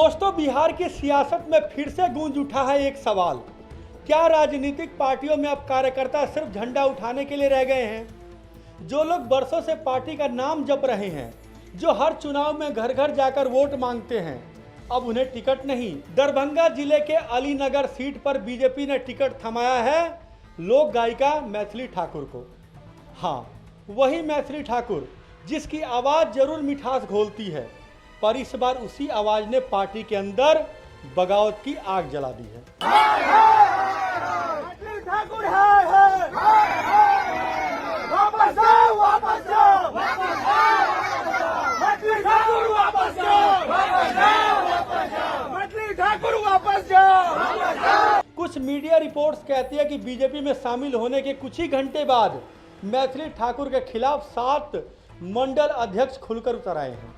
दोस्तों, बिहार की सियासत में फिर से गूंज उठा है एक सवाल। क्या राजनीतिक पार्टियों में अब कार्यकर्ता सिर्फ झंडा उठाने के लिए रह गए हैं? जो लोग बरसों से पार्टी का नाम जप रहे हैं, जो हर चुनाव में घर घर जाकर वोट मांगते हैं, अब उन्हें टिकट नहीं। दरभंगा जिले के अलीनगर सीट पर बीजेपी ने टिकट थमाया है लोक गायिका मैथिली ठाकुर को। हाँ, वही मैथिली ठाकुर जिसकी आवाज़ जरूर मिठास घोलती है, पर इस बार उसी आवाज ने पार्टी के अंदर बगावत की आग जला दी है। कुछ मीडिया रिपोर्ट्स कहती है कि बीजेपी में शामिल होने के कुछ ही घंटे बाद मैथिली ठाकुर के खिलाफ 7 मंडल अध्यक्ष खुलकर उतर आए हैं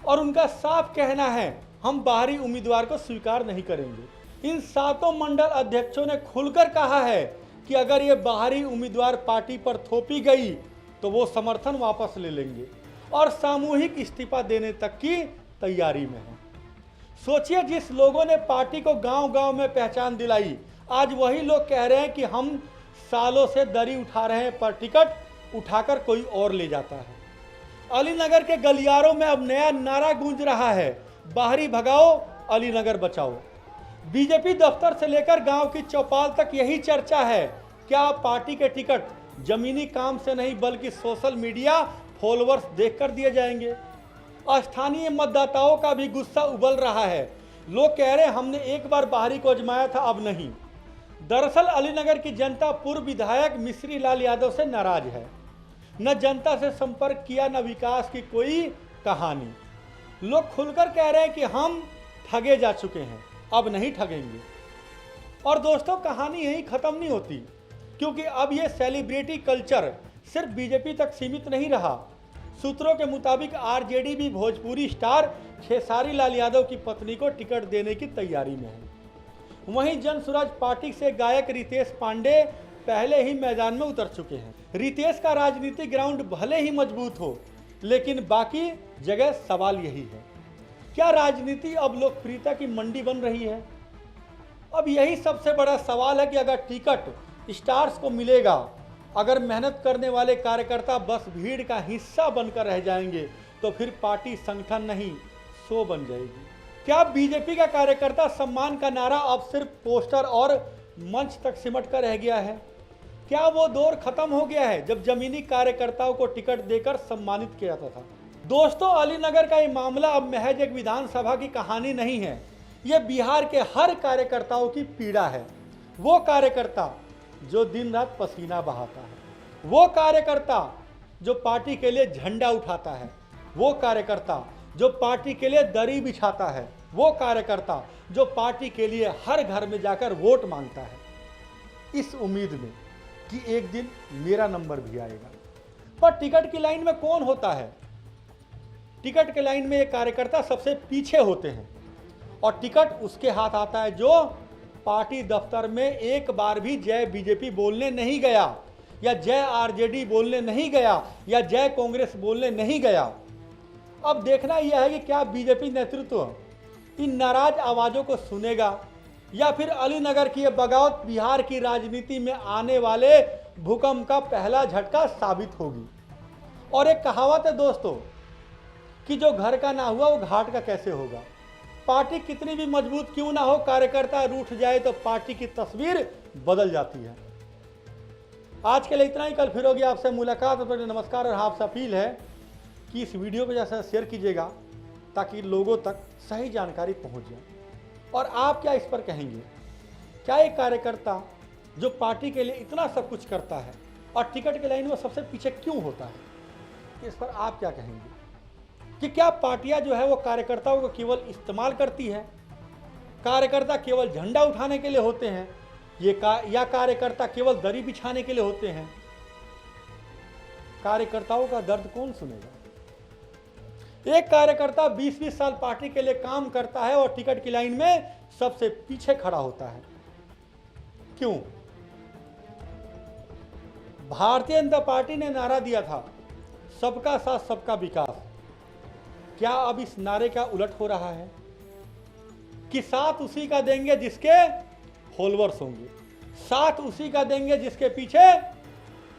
और उनका साफ कहना है, हम बाहरी उम्मीदवार को स्वीकार नहीं करेंगे। इन 7 मंडल अध्यक्षों ने खुलकर कहा है कि अगर ये बाहरी उम्मीदवार पार्टी पर थोपी गई तो वो समर्थन वापस ले लेंगे और सामूहिक इस्तीफा देने तक की तैयारी में है। सोचिए, जिस लोगों ने पार्टी को गांव-गांव में पहचान दिलाई, आज वही लोग कह रहे हैं कि हम सालों से दरी उठा रहे हैं, पर टिकट उठाकर कोई और ले जाता है। अलीनगर के गलियारों में अब नया नारा गूंज रहा है, बाहरी भगाओ, अलीनगर बचाओ। बीजेपी दफ्तर से लेकर गांव की चौपाल तक यही चर्चा है। क्या पार्टी के टिकट जमीनी काम से नहीं बल्कि सोशल मीडिया फॉलोअर्स देखकर दिए जाएंगे? स्थानीय मतदाताओं का भी गुस्सा उबल रहा है। लोग कह रहे हैं, हमने एक बार बाहरी को आजमाया था, अब नहीं। दरअसल अलीनगर की जनता पूर्व विधायक मिश्री लाल यादव से नाराज है। न जनता से संपर्क किया, न विकास की कोई कहानी। लोग खुलकर कह रहे हैं कि हम ठगे जा चुके हैं, अब नहीं ठगेंगे। और दोस्तों, कहानी यहीं खत्म नहीं होती, क्योंकि अब ये सेलिब्रिटी कल्चर सिर्फ बीजेपी तक सीमित नहीं रहा। सूत्रों के मुताबिक आरजेडी भी भोजपुरी स्टार खेसारी लाल यादव की पत्नी को टिकट देने की तैयारी में है। वहीं जनसुराज पार्टी से गायक रितेश पांडे पहले ही मैदान में उतर चुके हैं। रितेश का राजनीतिक ग्राउंड भले ही मजबूत हो, लेकिन बाकी जगह सवाल यही है, क्या राजनीति अब लोकप्रियता की मंडी बन रही है? अब यही सबसे बड़ा सवाल है कि अगर टिकट स्टार्स को मिलेगा, अगर मेहनत करने वाले कार्यकर्ता बस भीड़ का हिस्सा बनकर रह जाएंगे, तो फिर पार्टी संगठन नहीं, शो बन जाएगी। क्या बीजेपी का कार्यकर्ता सम्मान का नारा अब सिर्फ पोस्टर और मंच तक सिमट कर रह गया है? क्या वो दौर खत्म हो गया है जब जमीनी कार्यकर्ताओं को टिकट देकर सम्मानित किया जाता था? दोस्तों, अलीनगर का ये मामला अब महज एक विधानसभा की कहानी नहीं है, ये बिहार के हर कार्यकर्ताओं की पीड़ा है। वो कार्यकर्ता जो दिन रात पसीना बहाता है, वो कार्यकर्ता जो पार्टी के लिए झंडा उठाता है, वो कार्यकर्ता जो पार्टी के लिए दरी बिछाता है, वो कार्यकर्ता जो पार्टी के लिए हर घर में जाकर वोट मांगता है, इस उम्मीद में कि एक दिन मेरा नंबर भी आएगा। पर टिकट की लाइन में कौन होता है? टिकट की लाइन में ये कार्यकर्ता सबसे पीछे होते हैं और टिकट उसके हाथ आता है जो पार्टी दफ्तर में एक बार भी जय बीजेपी बोलने नहीं गया, या जय आरजेडी बोलने नहीं गया, या जय कांग्रेस बोलने नहीं गया। अब देखना यह है कि क्या बीजेपी नेतृत्व इन नाराज आवाजों को सुनेगा, या फिर अलीनगर की यह बगावत बिहार की राजनीति में आने वाले भूकंप का पहला झटका साबित होगी। और एक कहावत है दोस्तों कि जो घर का ना हुआ वो घाट का कैसे होगा। पार्टी कितनी भी मजबूत क्यों ना हो, कार्यकर्ता रूठ जाए तो पार्टी की तस्वीर बदल जाती है। आज के लिए इतना ही, कल फिर होगी आपसे मुलाकात। तो नमस्कार, और आपसे अपील है कि इस वीडियो को जैसा शेयर कीजिएगा ताकि लोगों तक सही जानकारी पहुंच जाए। और आप क्या इस पर कहेंगे? क्या एक कार्यकर्ता जो पार्टी के लिए इतना सब कुछ करता है और टिकट की लाइन में सबसे पीछे क्यों होता है, इस पर आप क्या कहेंगे? कि क्या पार्टियां जो है वो कार्यकर्ताओं को केवल इस्तेमाल करती है? कार्यकर्ता केवल झंडा उठाने के लिए होते हैं, या कार्यकर्ता केवल दरी बिछाने के लिए होते हैं? कार्यकर्ताओं का दर्द कौन सुनेगा? एक कार्यकर्ता 20-20 साल पार्टी के लिए काम करता है और टिकट की लाइन में सबसे पीछे खड़ा होता है, क्यों? भारतीय जनता पार्टी ने नारा दिया था, सबका साथ सबका विकास। क्या अब इस नारे का उलट हो रहा है? कि साथ उसी का देंगे जिसके फॉलोअर्स होंगे, साथ उसी का देंगे जिसके पीछे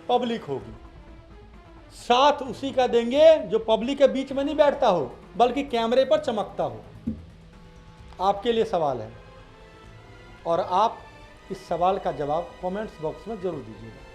पब्लिक होगी, साथ उसी का देंगे जो पब्लिक के बीच में नहीं बैठता हो बल्कि कैमरे पर चमकता हो। आपके लिए सवाल है और आप इस सवाल का जवाब कमेंट्स बॉक्स में जरूर दीजिएगा।